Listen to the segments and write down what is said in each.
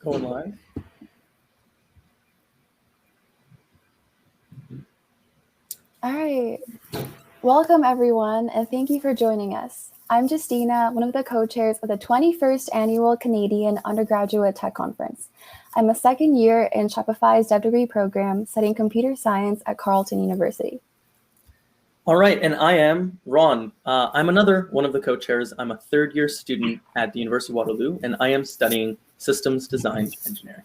Going live. All right. Welcome, everyone, and thank you for joining us. I'm Justina, one of the co-chairs of the 21st Annual Canadian Undergraduate Tech Conference. I'm a second year in Shopify's Dev Degree program studying computer science at Carleton University. All right, and I am Ron. I'm another one of the co-chairs. I'm a third-year student at the University of Waterloo, and I am studying systems design engineering.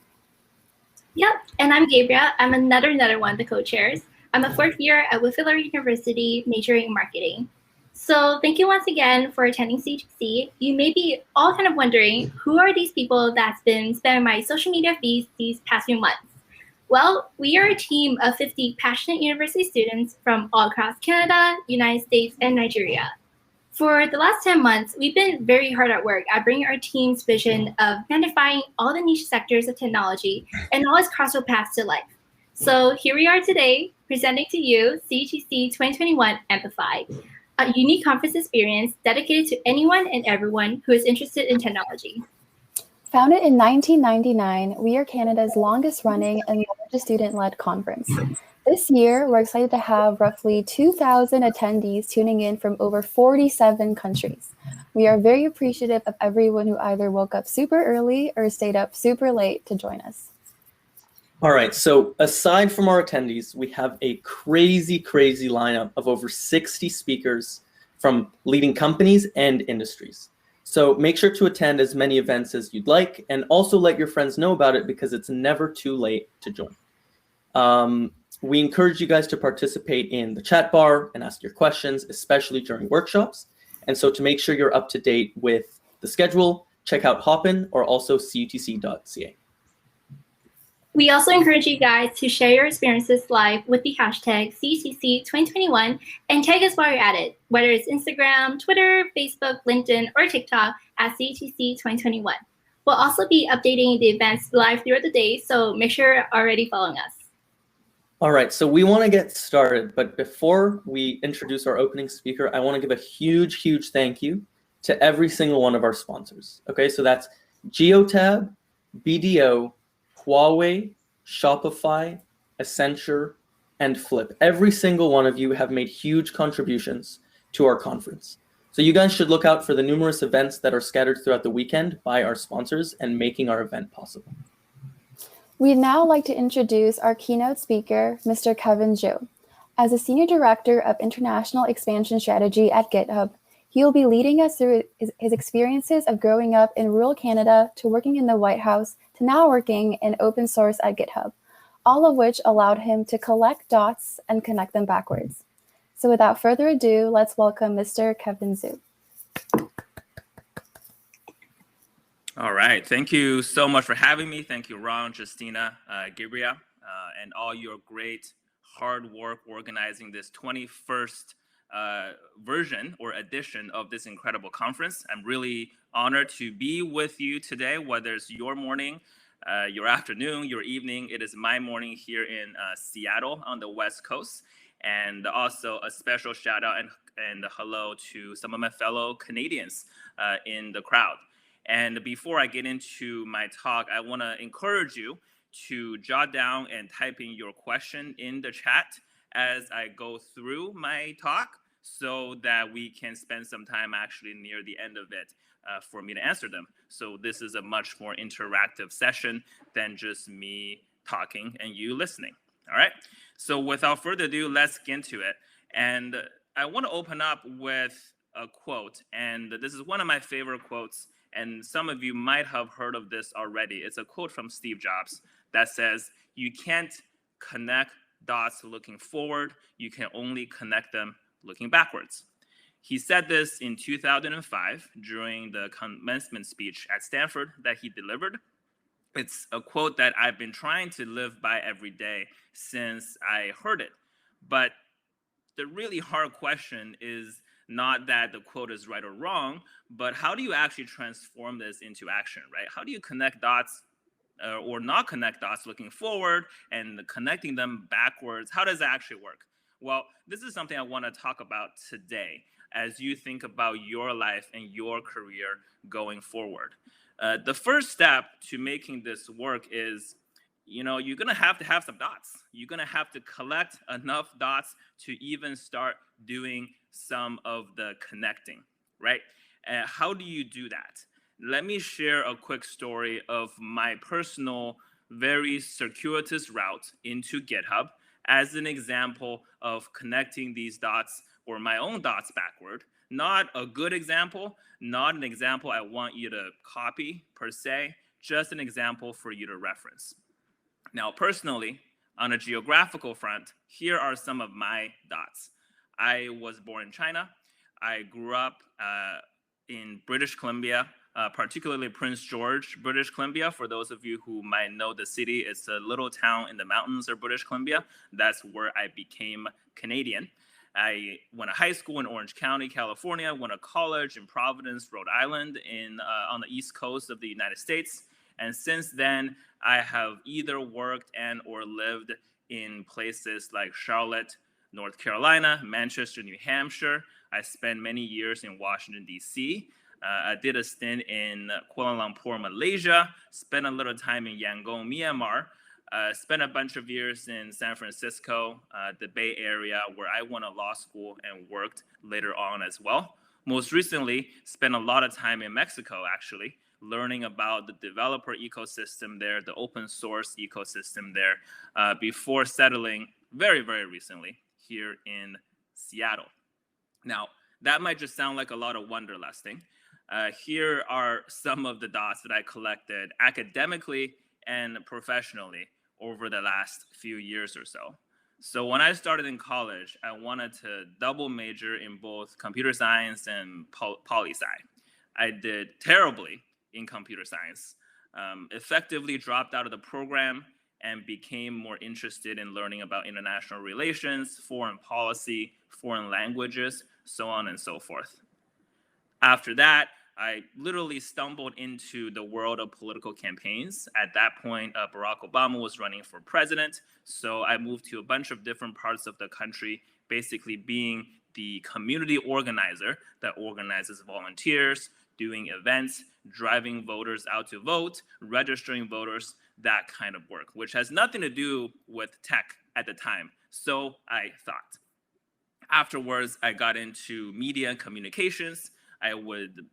Yep, and I'm Gabriel. I'm another one of the co-chairs. I'm a fourth year at Whitfield University, majoring in marketing. So thank you once again for attending CTC. You may be all kind of wondering, who are these people that's been spamming my social media feeds these past few months? Well, we are a team of 50 passionate university students from all across Canada, United States, and Nigeria. For the last 10 months, we've been very hard at work at bringing our team's vision of magnifying all the niche sectors of technology and all its crossroad paths to life. So here we are today, presenting to you CTC 2021 Amplified, a unique conference experience dedicated to anyone and everyone who is interested in technology. Founded in 1999, we are Canada's longest-running and largest student-led conference. This year, we're excited to have roughly 2,000 attendees tuning in from over 47 countries. We are very appreciative of everyone who either woke up super early or stayed up super late to join us. All right, so aside from our attendees, we have a crazy lineup of over 60 speakers from leading companies and industries. So make sure to attend as many events as you'd like, and also let your friends know about it because it's never too late to join. We encourage you guys to participate in the chat bar and ask your questions, especially during workshops. And so to make sure you're up to date with the schedule, check out Hopin or also cutc.ca. We also encourage you guys to share your experiences live with the hashtag CTC2021 and tag us while you're at it, whether it's Instagram, Twitter, Facebook, LinkedIn, or TikTok at CTC2021. We'll also be updating the events live throughout the day, so make sure you're already following us. All right, so we want to get started, but before we introduce our opening speaker, I want to give a huge thank you to every single one of our sponsors. Okay, so that's Geotab, BDO, Huawei, Shopify, Accenture, and Flip. Every single one of you have made huge contributions to our conference. So you guys should look out for the numerous events that are scattered throughout the weekend by our sponsors and making our event possible. We'd now like to introduce our keynote speaker, Mr. Kevin Zhu. As a Senior Director of International Expansion Strategy at GitHub, he will be leading us through his experiences of growing up in rural Canada to working in the White House to now working in open source at GitHub, all of which allowed him to collect dots and connect them backwards. So without further ado, let's welcome Mr. Kevin Zhu. All right, thank you so much for having me. Thank you, Ron, Justina, Gabriel, and all your great hard work organizing this 21st version or edition of this incredible conference. I'm really honored to be with you today, whether it's your morning, your afternoon, your evening. It is my morning here in Seattle on the West Coast. And also a special shout out and hello to some of my fellow Canadians in the crowd. And before I get into my talk, I want to encourage you to jot down and type in your question in the chat as I go through my talk so that we can spend some time actually near the end of it for me to answer them. So this is a much more interactive session than just me talking and you listening. All right. So without further ado, let's get into it. And I want to open up with a quote. And this is one of my favorite quotes. And some of you might have heard of this already. It's a quote from Steve Jobs that says, "You can't connect dots looking forward. You can only connect them looking backwards." He said this in 2005 during the commencement speech at Stanford that he delivered. It's a quote that I've been trying to live by every day since I heard it. But the really hard question is not that the quote is right or wrong, but how do you actually transform this into action, right? How do you connect dots or not connect dots looking forward and connecting them backwards? How does that actually work? Well, this is something I want to talk about today as you think about your life and your career going forward. The first step to making this work is, you're going to have some dots. You're going to have to collect enough dots to even start doing some of the connecting, right? How do you do that? Let me share a quick story of my personal, very circuitous route into GitHub as an example of connecting these dots, or my own dots, backward. Not a good example, not an example I want you to copy per se, just an example for you to reference. Now, personally, on a geographical front, here are some of my dots. I was born in China. I grew up in British Columbia, particularly Prince George, British Columbia. For those of you who might know the city, it's a little town in the mountains of British Columbia. That's where I became Canadian. I went to high school in Orange County, California, went to college in Providence, Rhode Island, on the east coast of the United States. And since then, I have either worked and or lived in places like Charlotte, North Carolina, Manchester, New Hampshire. I spent many years in Washington, D.C. I did a stint in Kuala Lumpur, Malaysia, spent a little time in Yangon, Myanmar, spent a bunch of years in San Francisco, the Bay Area, where I went to law school and worked later on as well. Most recently, spent a lot of time in Mexico, actually, learning about the developer ecosystem there, the open source ecosystem there, before settling very, very recently here in Seattle. Now, that might just sound like a lot of wanderlusting. Here are some of the dots that I collected academically and professionally over the last few years or so. So when I started in college, I wanted to double major in both computer science and poli-sci. I did terribly in computer science, effectively dropped out of the program and became more interested in learning about international relations, foreign policy, foreign languages, so on and so forth. After that, I literally stumbled into the world of political campaigns. At that point, Barack Obama was running for president. So I moved to a bunch of different parts of the country, basically being the community organizer that organizes volunteers, doing events, driving voters out to vote, registering voters, that kind of work, which has nothing to do with tech at the time. So I thought. Afterwards, I got into media and communications.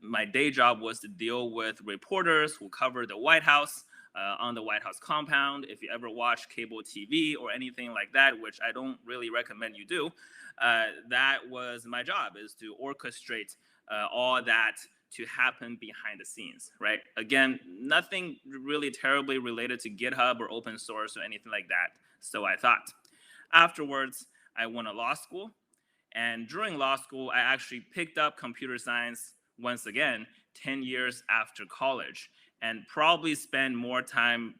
My day job was to deal with reporters who cover the White House, on the White House compound. If you ever watch cable TV or anything like that, which I don't really recommend you do, that was my job, is to orchestrate all that to happen behind the scenes, right? Again, nothing really terribly related to GitHub or open source or anything like that. So I thought. Afterwards, I went to law school. And during law school, I actually picked up computer science once again, 10 years after college, and probably spend more time,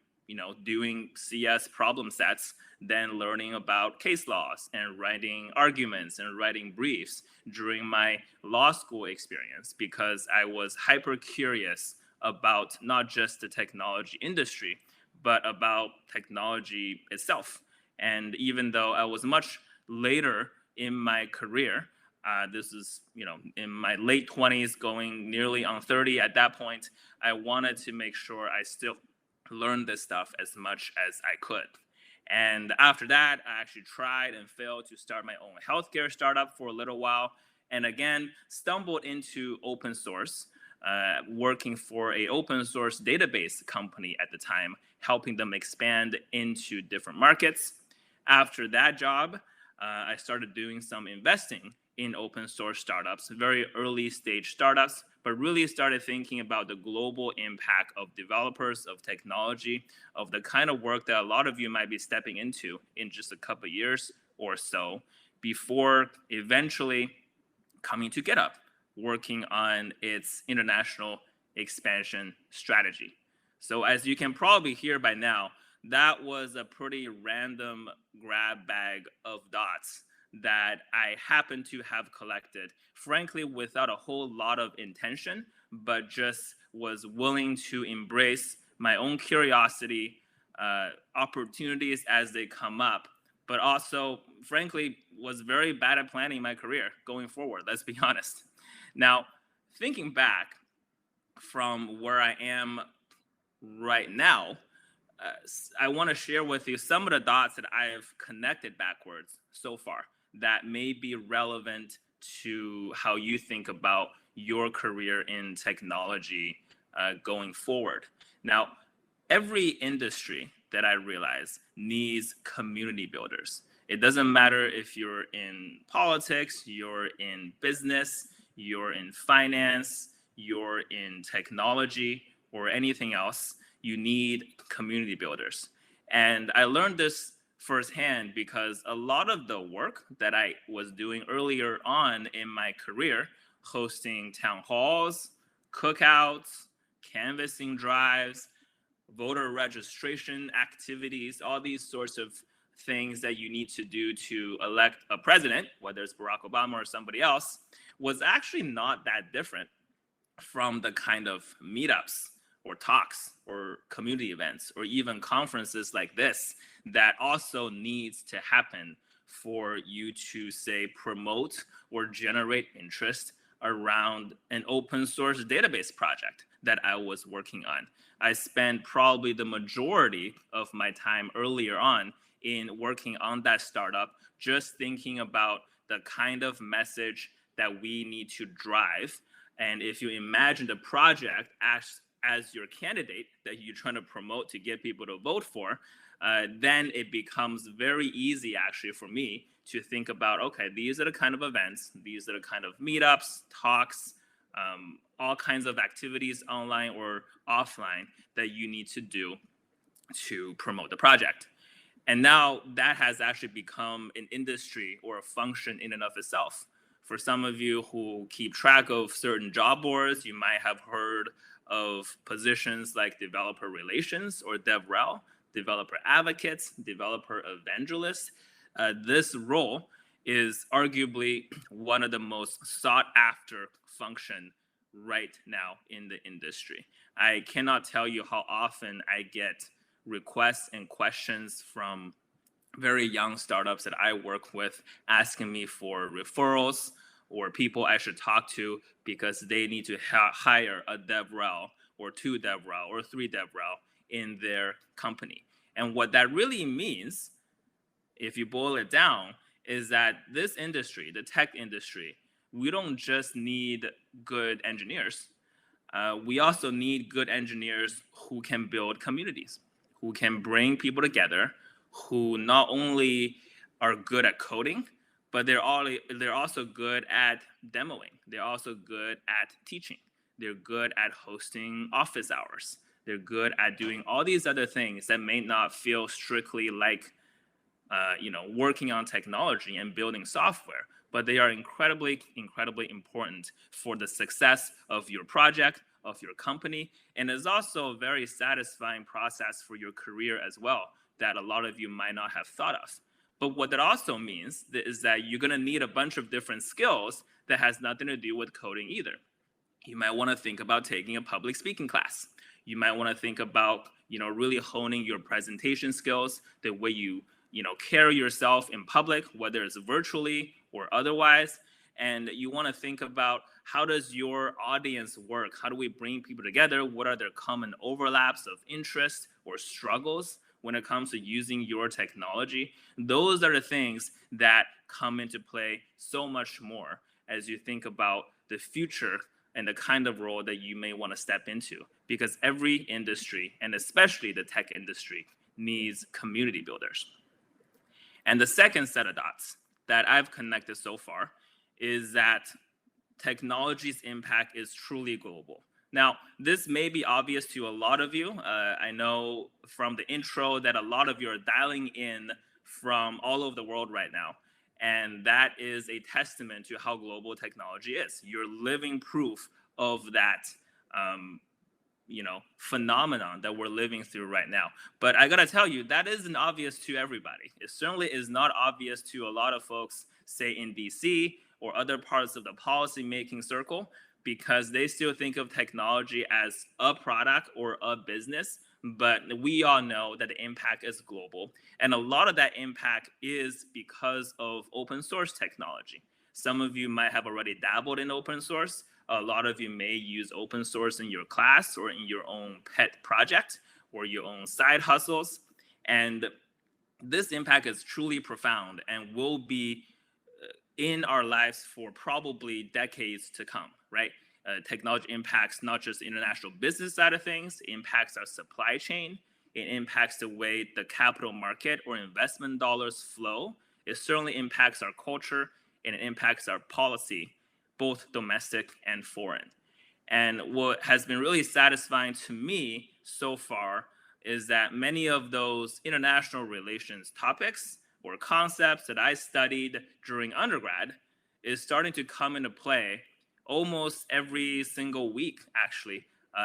doing CS problem sets than learning about case laws and writing arguments and writing briefs during my law school experience, because I was hyper curious about not just the technology industry, but about technology itself. And even though I was much later in my career, this is, in my late 20s, going nearly on 30 at that point, I wanted to make sure I still learned this stuff as much as I could. And after that, I actually tried and failed to start my own healthcare startup for a little while. And again, stumbled into open source, working for an open source database company at the time, helping them expand into different markets. After that job, I started doing some investing in open source startups, very early stage startups, but really started thinking about the global impact of developers, of technology, of the kind of work that a lot of you might be stepping into in just a couple of years or so, before eventually coming to GitHub, working on its international expansion strategy. So as you can probably hear by now, that was a pretty random grab bag of dots that I happened to have collected, frankly, without a whole lot of intention, but just was willing to embrace my own curiosity, opportunities as they come up, but also, frankly, was very bad at planning my career going forward, let's be honest. Now, thinking back, from where I am right now, I want to share with you some of the dots that I have connected backwards so far that may be relevant to how you think about your career in technology going forward. Now, every industry that I realize needs community builders. It doesn't matter if you're in politics, you're in business, you're in finance, you're in technology, or anything else. You need community builders. And I learned this firsthand because a lot of the work that I was doing earlier on in my career, hosting town halls, cookouts, canvassing drives, voter registration activities, all these sorts of things that you need to do to elect a president, whether it's Barack Obama or somebody else, was actually not that different from the kind of meetups or talks or community events or even conferences like this that also needs to happen for you to, say, promote or generate interest around an open source database project that I was working on. I spent probably the majority of my time earlier on in working on that startup, just thinking about the kind of message that we need to drive. And if you imagine the project as your candidate that you're trying to promote to get people to vote for, then it becomes very easy actually for me to think about, okay, these are the kind of events, these are the kind of meetups, talks, all kinds of activities online or offline that you need to do to promote the project. And now that has actually become an industry or a function in and of itself. For some of you who keep track of certain job boards, you might have heard of positions like developer relations or DevRel, developer advocates, developer evangelists. This role is arguably one of the most sought after function right now in the industry. I cannot tell you how often I get requests and questions from very young startups that I work with asking me for referrals or people I should talk to because they need to hire a DevRel or 2 DevRel or 3 DevRel in their company. And what that really means, if you boil it down, is that this industry, the tech industry, we don't just need good engineers. We also need good engineers who can build communities, who can bring people together, who not only are good at coding, but they're also good at demoing. They're also good at teaching. They're good at hosting office hours. They're good at doing all these other things that may not feel strictly like working on technology and building software, but they are incredibly, incredibly important for the success of your project, of your company. And it's also a very satisfying process for your career as well that a lot of you might not have thought of. But what that also means is that you're going to need a bunch of different skills that has nothing to do with coding either. You might want to think about taking a public speaking class. You might want to think about, really honing your presentation skills, the way you carry yourself in public, whether it's virtually or otherwise. And you want to think about, how does your audience work? How do we bring people together? What are their common overlaps of interest or struggles when it comes to using your technology? Those are the things that come into play so much more as you think about the future and the kind of role that you may want to step into, because every industry, and especially the tech industry, needs community builders. And the second set of dots that I've connected so far is that technology's impact is truly global. Now, this may be obvious to a lot of you. I know from the intro that a lot of you are dialing in from all over the world right now. And that is a testament to how global technology is. You're living proof of that phenomenon that we're living through right now. But I gotta tell you, that isn't obvious to everybody. It certainly is not obvious to a lot of folks, say in DC or other parts of the policy-making circle, because they still think of technology as a product or a business. But we all know that the impact is global. And a lot of that impact is because of open source technology. Some of you might have already dabbled in open source. A lot of you may use open source in your class or in your own pet project or your own side hustles. And this impact is truly profound and will be in our lives for probably decades to come, right? Technology impacts not just the international business side of things, it impacts our supply chain, it impacts the way the capital market or investment dollars flow. It certainly impacts our culture and it impacts our policy, both domestic and foreign. And what has been really satisfying to me so far is that many of those international relations topics or concepts that I studied during undergrad is starting to come into play almost every single week, actually,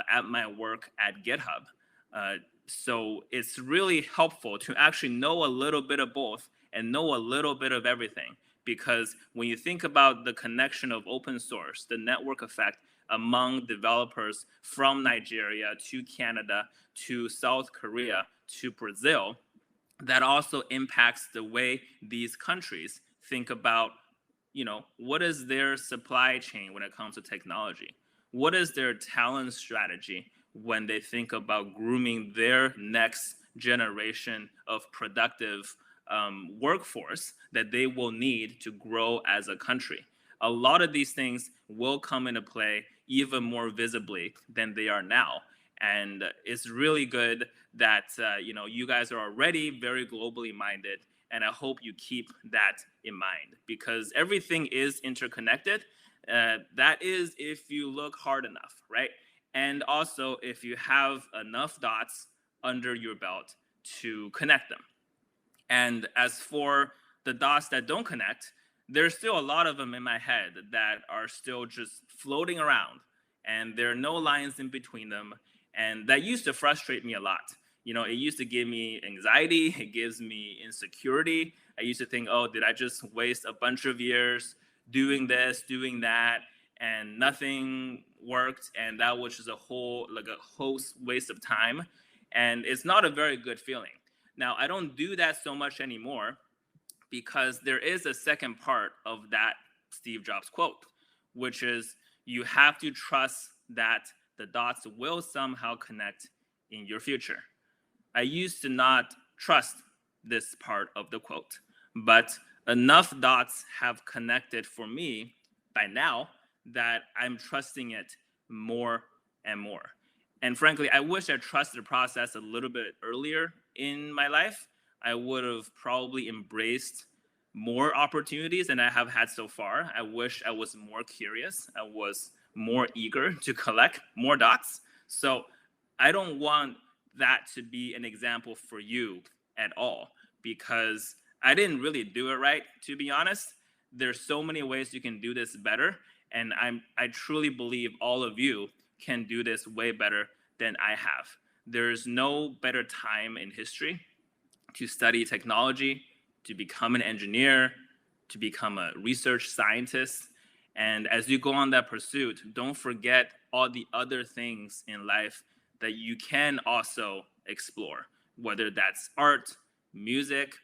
at my work at GitHub. So it's really helpful to actually know a little bit of both and know a little bit of everything. Because when you think about the connection of open source, the network effect among developers from Nigeria to Canada to South Korea to Brazil, that also impacts the way these countries think about, what is their supply chain when it comes to technology? What is their talent strategy when they think about grooming their next generation of productive workforce that they will need to grow as a country? A lot of these things will come into play even more visibly than they are now. And it's really good that you guys are already very globally minded. And I hope you keep that in mind because everything is interconnected. That is if you look hard enough, right? And also if you have enough dots under your belt to connect them. And as for the dots that don't connect, there's still a lot of them in my head that are still just floating around and there are no lines in between them. And that used to frustrate me a lot. It used to give me anxiety. It gives me insecurity. I used to think, oh, did I just waste a bunch of years doing this, doing that, and nothing worked? And that was just a whole waste of time. And it's not a very good feeling. Now, I don't do that so much anymore because there is a second part of that Steve Jobs quote, which is you have to trust that the dots will somehow connect in your future. I used to not trust this part of the quote, but enough dots have connected for me by now that I'm trusting it more and more. And frankly, I wish I trusted the process a little bit earlier in my life. I would have probably embraced more opportunities than I have had so far. I wish I was more curious. I was more eager to collect more dots. So I don't want that to be an example for you at all because I didn't really do it right, to be honest. There's so many ways you can do this better. And I truly believe all of you can do this way better than I have. There's no better time in history to study technology, to become an engineer, to become a research scientist. And as you go on that pursuit, don't forget all the other things in life that you can also explore, whether that's art, music,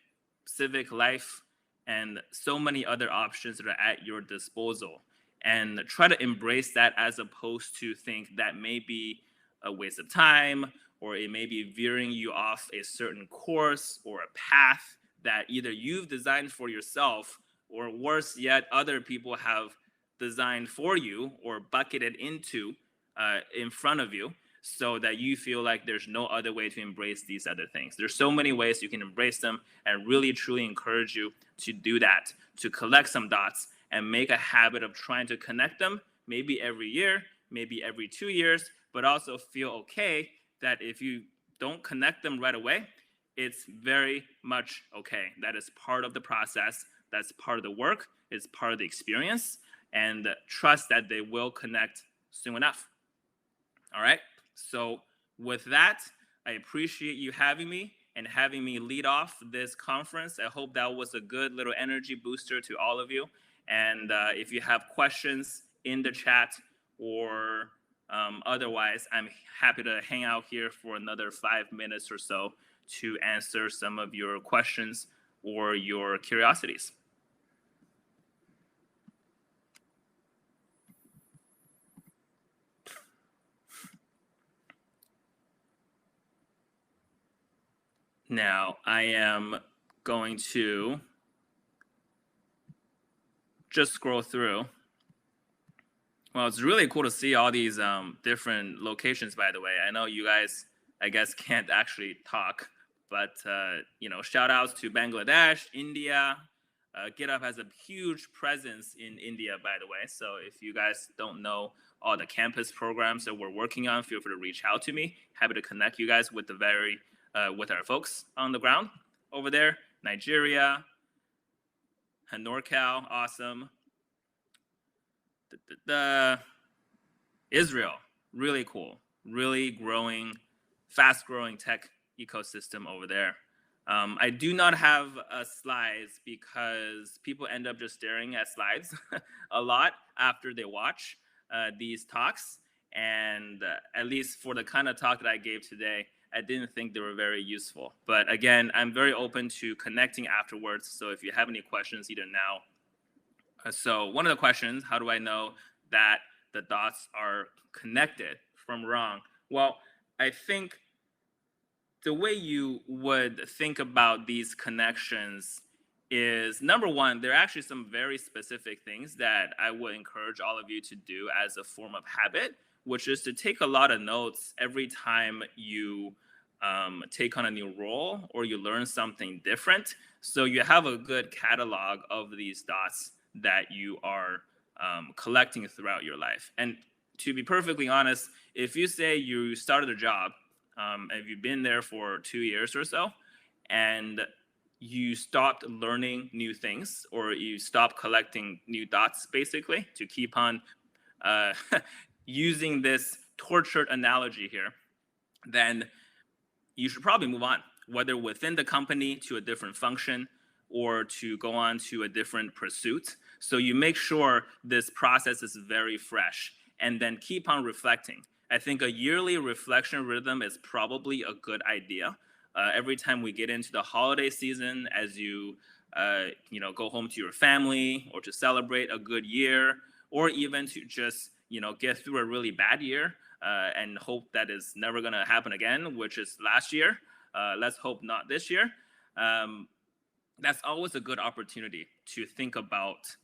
civic life, and so many other options that are at your disposal. And try to embrace that as opposed to think that may be a waste of time, or it may be veering you off a certain course or a path that either you've designed for yourself, or worse yet, other people have designed for you or bucketed into in front of you, so that you feel like there's no other way to embrace these other things. There's so many ways you can embrace them, and really truly encourage you to do that, to collect some dots and make a habit of trying to connect them, maybe every year, maybe every 2 years, but also feel okay that if you don't connect them right away, it's very much okay. That is part of the process. That's part of the work. It's part of the experience. And trust that they will connect soon enough. All right. So with that, I appreciate you having me and having me lead off this conference. I hope that was a good little energy booster to all of you. And if you have questions in the chat or otherwise, I'm happy to hang out here for another 5 minutes or so to answer some of your questions or your curiosities. Now I am going to just scroll through. Well, it's really cool to see all these different locations, by the way. I know you guys, I guess, can't actually talk, but shout outs to Bangladesh, India. GitHub has a huge presence in India, by the way. So if you guys don't know all the campus programs that we're working on, feel free to reach out to me. Happy to connect you guys with with our folks on the ground over there. Nigeria, NorCal, awesome. Israel, really cool, really growing, fast-growing tech ecosystem over there. I do not have slides because people end up just staring at slides a lot after they watch these talks. And at least for the kind of talk that I gave today, I didn't think they were very useful. But again, I'm very open to connecting afterwards. So if you have any questions, either now. So one of the questions, how do I know that the dots are connected from wrong? Well, I think the way you would think about these connections is, number one, there are actually some very specific things that I would encourage all of you to do as a form of habit, which is to take a lot of notes every time you take on a new role or you learn something different. So you have a good catalog of these dots that you are collecting throughout your life. And to be perfectly honest, if you say you started a job, if you've been there for 2 years or so, and you stopped learning new things, or you stopped collecting new dots, basically, to keep on using this tortured analogy here, then you should probably move on, whether within the company to a different function or to go on to a different pursuit. So you make sure this process is very fresh and then keep on reflecting. I think a yearly reflection rhythm is probably a good idea. Every time we get into the holiday season, as you go home to your family or to celebrate a good year, or even to just get through a really bad year and hope that is never going to happen again, which is last year. Let's hope not this year. That's always a good opportunity to think about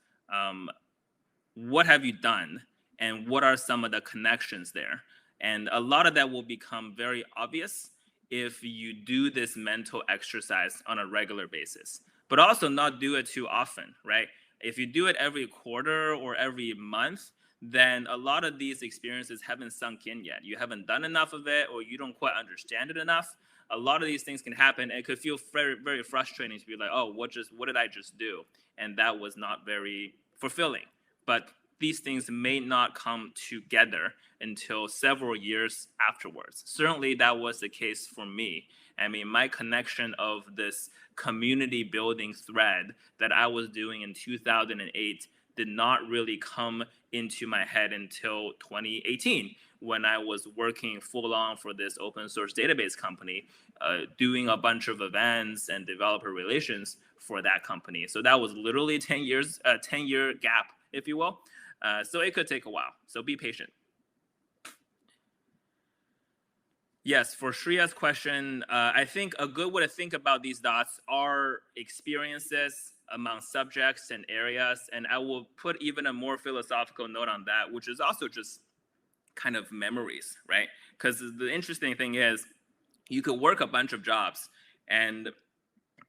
what have you done and what are some of the connections there. And a lot of that will become very obvious if you do this mental exercise on a regular basis, but also not do it too often, right? If you do it every quarter or every month, then a lot of these experiences haven't sunk in yet. You haven't done enough of it, or you don't quite understand it enough. A lot of these things can happen, and it could feel very, very frustrating to be like, oh, what did I just do? And that was not very fulfilling. But these things may not come together until several years afterwards. Certainly that was the case for me. I mean, my connection of this community building thread that I was doing in 2008 did not really come into my head until 2018, when I was working full on for this open source database company, doing a bunch of events and developer relations for that company. So that was literally 10 year gap, if you will. So it could take a while. So be patient. Yes, for Shreya's question, I think a good way to think about these dots are experiences among subjects and areas. And I will put even a more philosophical note on that, which is also just kind of memories, right? Because the interesting thing is you could work a bunch of jobs, and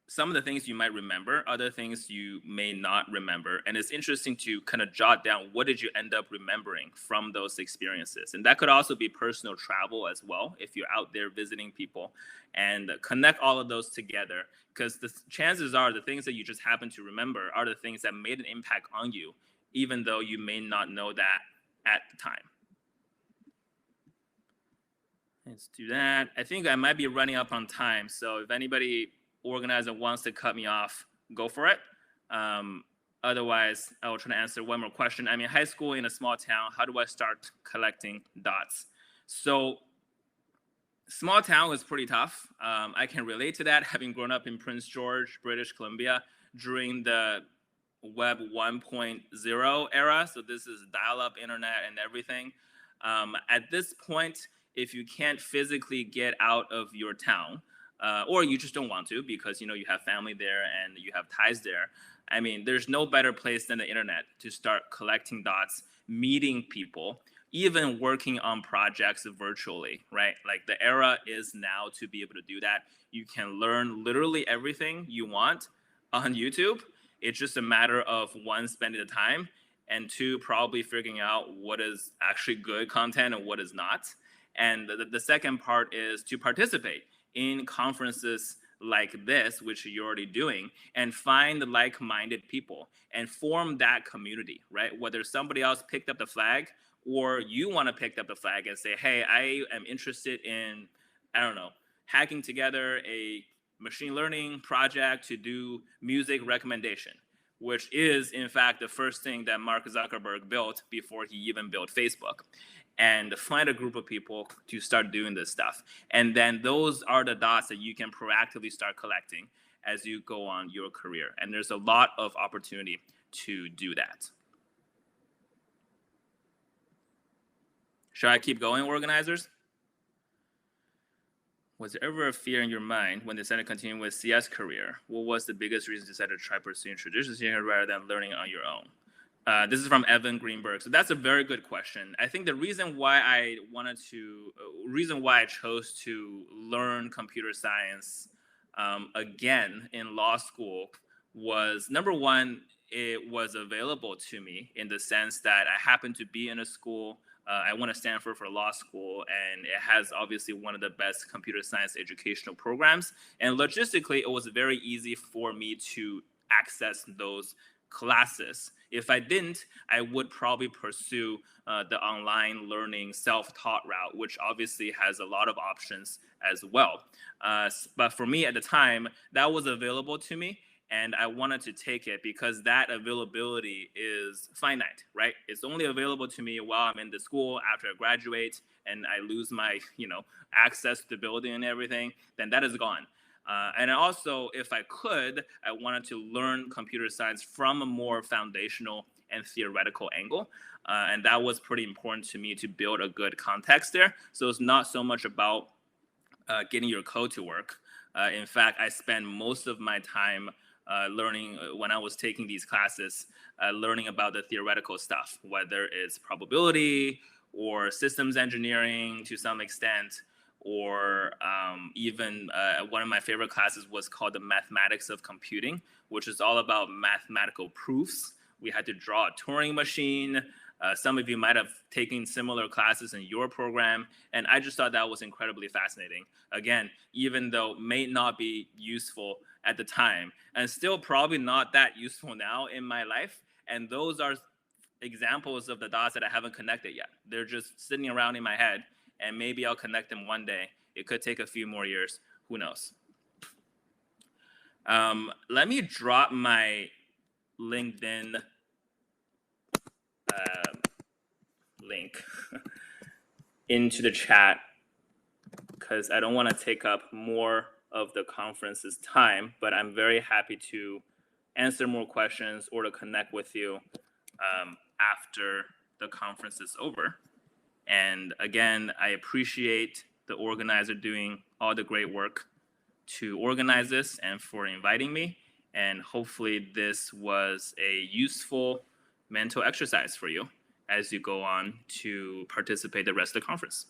some of the things you might remember, other things you may not remember. And it's interesting to kind of jot down, what did you end up remembering from those experiences? And that could also be personal travel as well, if you're out there visiting people, and connect all of those together. Because the chances are the things that you just happen to remember are the things that made an impact on you, even though you may not know that at the time. Let's do that. I think I might be running up on time. So if anybody organizer wants to cut me off, go for it. Otherwise, I will try to answer one more question. I mean, high school in a small town, how do I start collecting dots? So small town is pretty tough. I can relate to that, having grown up in Prince George, British Columbia, during the Web 1.0 era. So this is dial-up internet and everything. At this point, if you can't physically get out of your town, or you just don't want to because you have family there and you have ties there. I mean, there's no better place than the internet to start collecting dots, meeting people, even working on projects virtually, right? Like the era is now to be able to do that. You can learn literally everything you want on YouTube. It's just a matter of one, spending the time, and two, probably figuring out what is actually good content and what is not. And the second part is to participate in conferences like this, which you're already doing, and find like-minded people and form that community, right? Whether somebody else picked up the flag or you want to pick up the flag and say, hey, I am interested in, I don't know, hacking together a machine learning project to do music recommendation, which is in fact the first thing that Mark Zuckerberg built before he even built Facebook. And find a group of people to start doing this stuff. And then those are the dots that you can proactively start collecting as you go on your career. And there's a lot of opportunity to do that. Should I keep going, organizers? Was there ever a fear in your mind when decided to continue with CS career? What was the biggest reason you decided to try pursuing traditional here rather than learning on your own? This is from Evan Greenberg. So that's a very good question. I think the reason why I chose to learn computer science again in law school was, number one, it was available to me in the sense that I happened to be in a school. I went to Stanford for law school, and it has obviously one of the best computer science educational programs. And logistically, it was very easy for me to access those classes. If I didn't, I would probably pursue the online learning self-taught route, which obviously has a lot of options as well. But for me at the time, that was available to me, and I wanted to take it because that availability is finite, right? It's only available to me while I'm in the school. After I graduate and I lose my, access to the building and everything, then that is gone. And also, if I could, I wanted to learn computer science from a more foundational and theoretical angle. And that was pretty important to me to build a good context there. So it's not so much about getting your code to work. In fact, I spend most of my time learning when I was taking these classes, learning about the theoretical stuff, whether it's probability or systems engineering to some extent, or even one of my favorite classes was called the Mathematics of Computing, which is all about mathematical proofs. We had to draw a Turing machine. Some of you might have taken similar classes in your program, and I just thought that was incredibly fascinating. Again, even though it may not be useful at the time, and still probably not that useful now in my life, and those are examples of the dots that I haven't connected yet. They're just sitting around in my head, and maybe I'll connect them one day. It could take a few more years. Who knows? Let me drop my LinkedIn link into the chat because I don't want to take up more of the conference's time, but I'm very happy to answer more questions or to connect with you after the conference is over. And again, I appreciate the organizer doing all the great work to organize this and for inviting me. And hopefully this was a useful mental exercise for you as you go on to participate the rest of the conference.